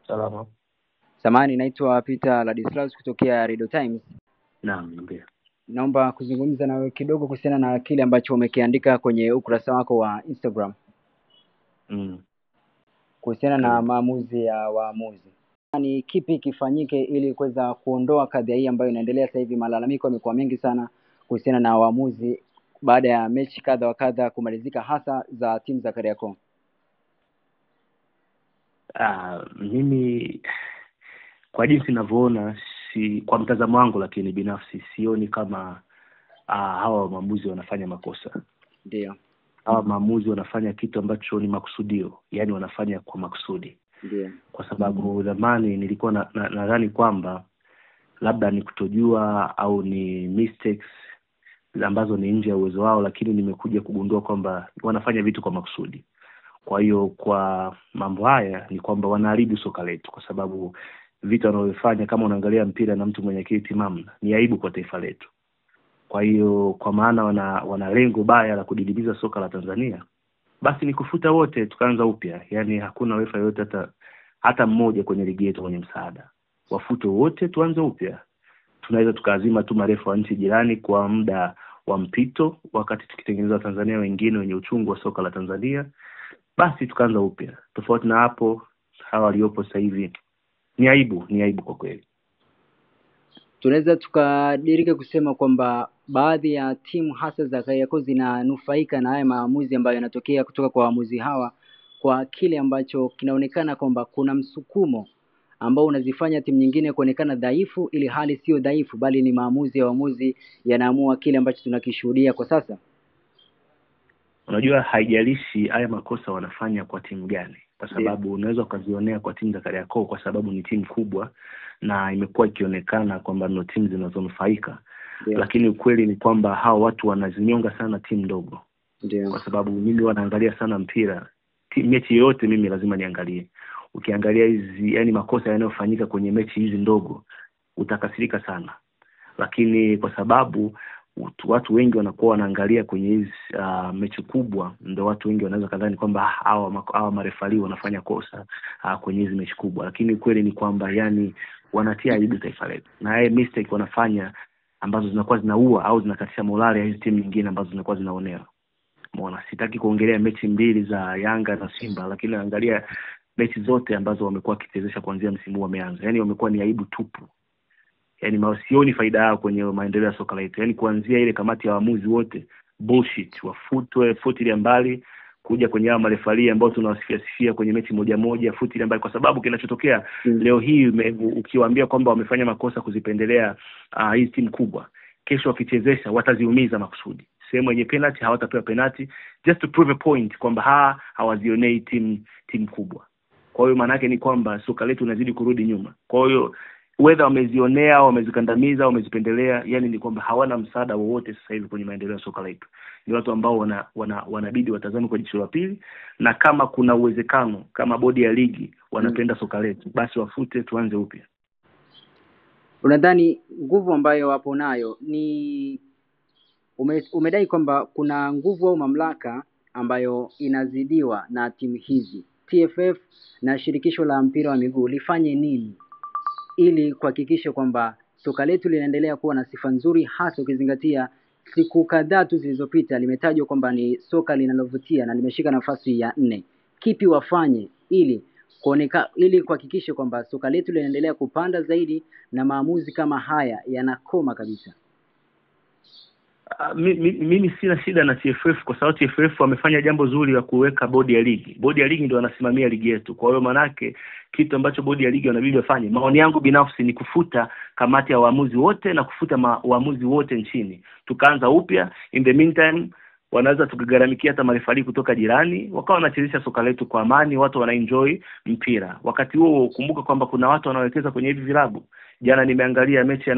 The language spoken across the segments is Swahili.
Salama. Samahani, naitwa Peter Ladislaus kutokea Radio Times. Naam, niambia. Naomba kuzungumza nawe kidogo kuhusiana na kile ambacho umekiandika kwenye ukurasa wako wa Instagram. Kuhusiana na maamuzi ya waamuzi. Ni kipi kifanyike ili kuweza kuondoa kadhia hii ambayo inaendelea sasa hivi? Malalamiko yamekuwa mengi sana kuhusiana na waamuzi baada ya mechi kadha wa kadha kumalizika, hasa za timu za Kariakoo. Mimi kwa jinsi ninavyoona, kwa mtazamo wangu, lakini binafsi sioni kama hawa maamuzi wanafanya makosa. Ndio. Hawa maamuzi wanafanya kitu ambacho ni makusudio, yani wanafanya kwa makusudi. Ndio. Kwa sababu zamani nilikuwa nadhani kwamba labda ni kutojua au ni mistakes ambazo ni nje ya uwezo wao, lakini nimekuja kugundua kwamba wanafanya vitu kwa makusudi. Kwa hiyo kwa mambo haya ni kwamba wanaharibu soka letu, kwa sababu vitu wanavyofanya, kama unaangalia mpira na mtu mwenye akili timamu, ni aibu kwa taifa letu. Kwa hiyo kwa maana wana lengo baya la kudidimiza soka la Tanzania, basi ni kufuta wote tukaanza upya. Yani hakuna refa yote hata mmoja kwenye ligi yetu mwenye msaada. Wafute wote, tuanze upya. Tunaweza tukaazima tu marefa wa nchi jirani kwa muda wa mpito, wakati tukitengeneza Tanzania wengine wenye uchungu wa soka la Tanzania, basi tukaanza upya. Tofauti na hapo, hawa waliopo sasa hivi ni aibu kwa kweli. Tunaweza tukadirika kusema kwamba baadhi ya timu hasa za Kariakoo zinanufaika na haya maamuzi ambayo yanatokea kutoka kwa waamuzi hawa, kwa kile ambacho kinaonekana kwamba kuna msukumo ambao unazifanya timu nyingine kuonekana dhaifu, ili hali sio dhaifu, bali ni maamuzi ya waamuzi yanaamua kile ambacho tunakishuhudia kwa sasa. Unajua, haijalishi haya makosa wanafanya kwa timu gani, kwa sababu unaweza ukazionea kwa timu za Kariakoo kwa sababu ni timu kubwa na imekuwa ikionekana kwamba ndio timu zinazonufaika. Lakini ukweli ni kwamba hao watu wanazinyonga sana timu ndogo. Kwa sababu mimi wanaangalia sana mpira, mechi yote mimi lazima niangalie. Ukiangalia hizi, yani makosa yanayofanyika kwenye mechi hizi ndogo, utakasirika sana. Lakini kwa sababu watu wengi wanakuwa wanaangalia kwenye hizi mechi kubwa, ndio watu wengi wanaweza kadhani kwamba hawa marefali wanafanya kosa kwenye hizi mechi kubwa. Lakini kweli ni kwamba yani wanatia aibu taifa letu, na mistake wanafanya ambazo zinakuwa zinaua au zinakatisha morale ya hizi timu nyingine ambazo zinakuwa zinaonewa. Mbona sitaki kuongelea mechi mbili za Yanga na Simba, lakini angalia mechi zote ambazo wamekuwa kichezesha kuanzia msimu wameanza. Yani wamekuwa ni aibu tupu. Yani sioni faida yao kwenye maendeleo ya soka letu. Yani kuanzia ile kamati ya waamuzi wote bullshit, wafutwe, futilia mbali, kuja kwenye hao marefali ambao tunawasifia kwenye mechi moja futilia mbali, kwa sababu kinachotokea leo hii ukiwaambia kwamba wamefanya makosa kuzipendelea hizi timu kubwa, kesho wakichezesha wataziumiza makusudi. Sehemu yenye penalty hawatapewa penalty just to prove a point kwamba hawazionei timu kubwa. Kwa hiyo maana yake ni kwamba soka letu linazidi kurudi nyuma. Kwa hiyo whether wamezionea au wamezikandamiza au wamezipendelea, yani ni kwamba hawana msaada wowote sasa hivi kwenye maendeleo ya soka letu. Ni watu ambao wanabidi watazame kwa jicho la pili, na kama kuna uwezekano, kama bodi ya ligi wanapenda soka letu, basi wafute, tuanze upya. Unadhani nguvu ambayo wapo nayo ni umedai kwamba kuna nguvu au mamlaka ambayo inazidiwa na timu hizi? TFF na shirikisho la mpira wa miguu lifanye nini ili kuhakikisha kwamba soka letu linaendelea kuwa na sifa nzuri, hasa ukizingatia siku kadhaa tu zilizopita limetajwa kwamba ni soka linalovutia na limeshika nafasi ya 4? Kipi wafanye ili kuhakikisha kwamba soka letu linaendelea kupanda zaidi na maamuzi kama haya yanakoma kabisa? Mimi sina shida na TFF, kwa sababu TFF wamefanya jambo zuri la kuweka bodi ya ligi. Bodi ya ligi ndio wanasimamia ligi yetu. Kwa hiyo manake kitu ambacho bodi ya ligi wanabidi wafanye, maoni yangu binafsi, ni kufuta kamati ya waamuzi wote na kufuta waamuzi wote nchini, tukaanza upya. In the meantime wanaweza tukigaramikia hata marefali kutoka jirani wakawa wanachezesha soka letu kwa amani, watu wanaenjoy mpira. Wakati huo kumbuka kwamba kuna watu wanawekeza kwenye hivi vilabu. Jana nimeangalia mechi ya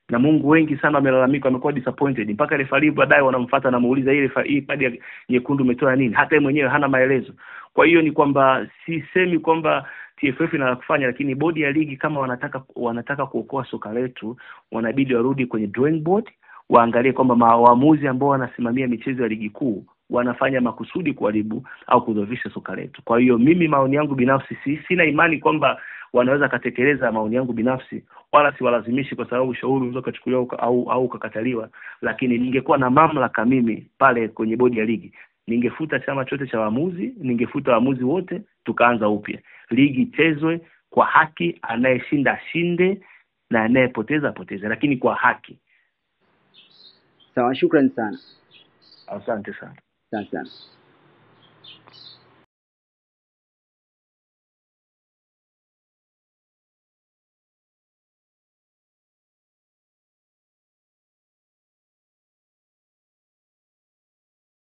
Namungo wengi sana wamelalamika, wamekuwa disappointed, mpaka referee baadaye wanamfuata na muuliza hii kadi nyekundu umetoa nini, hata yeye mwenyewe hana maelezo. Kwa hiyo ni kwamba sisemi kwamba TFF ina kufanya, lakini bodi ya ligi kama wanataka kuokoa soka letu, wanabidi warudi kwenye drawing board, waangalie kwamba waamuzi ambao wanasimamia michezo ya ligi kuu wanafanya makusudi kuharibu au kudhoofisha soka letu. Kwa hiyo mimi, maoni yangu binafsi, sina imani kwamba wanaweza katekeleza maoni yangu binafsi, wala siwalazimishi, kwa sababu ushauri unaweza kuchukuliwa au kukataliwa. Lakini ningekuwa na mamlaka mimi pale kwenye bodi ya ligi, ningefuta chama chote cha waamuzi, ningefuta waamuzi wote, tukaanza upya. Ligi ichezwe kwa haki, anayeshinda ashinde na anayepoteza apoteze, lakini kwa haki. Sawa, shukrani sana. Asante sana. Asante sana.